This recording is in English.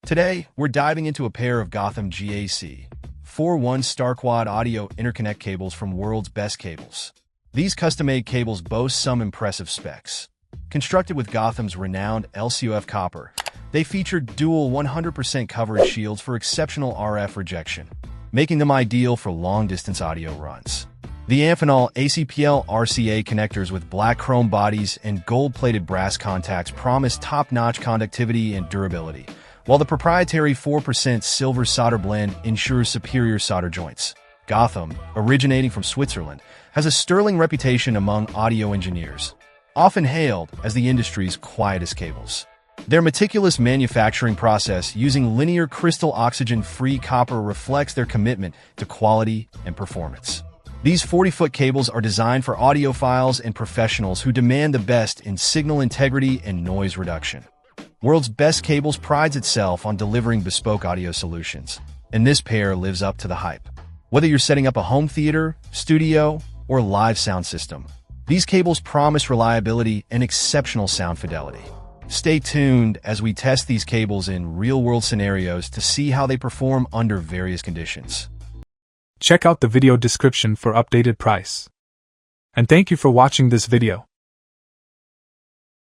Today, we're diving into a pair of Gotham GAC-4 1-star quad audio interconnect cables from World's Best Cables. These custom-made cables boast some impressive specs. Constructed with Gotham's renowned LCOF copper, they feature dual 100% coverage shields for exceptional RF rejection, making them ideal for long-distance audio runs. The Amphenol ACPL RCA connectors with black chrome bodies and gold-plated brass contacts promise top-notch conductivity and durability, while the proprietary 4% silver solder blend ensures superior solder joints. Gotham, originating from Switzerland, has a sterling reputation among audio engineers, often hailed as the industry's quietest cables. Their meticulous manufacturing process using linear crystal oxygen-free copper reflects their commitment to quality and performance. These 40-foot cables are designed for audiophiles and professionals who demand the best in signal integrity and noise reduction. World's Best Cables prides itself on delivering bespoke audio solutions, and this pair lives up to the hype. Whether you're setting up a home theater, studio, or live sound system, these cables promise reliability and exceptional sound fidelity. Stay tuned as we test these cables in real-world scenarios to see how they perform under various conditions. Check out the video description for updated price. And thank you for watching this video.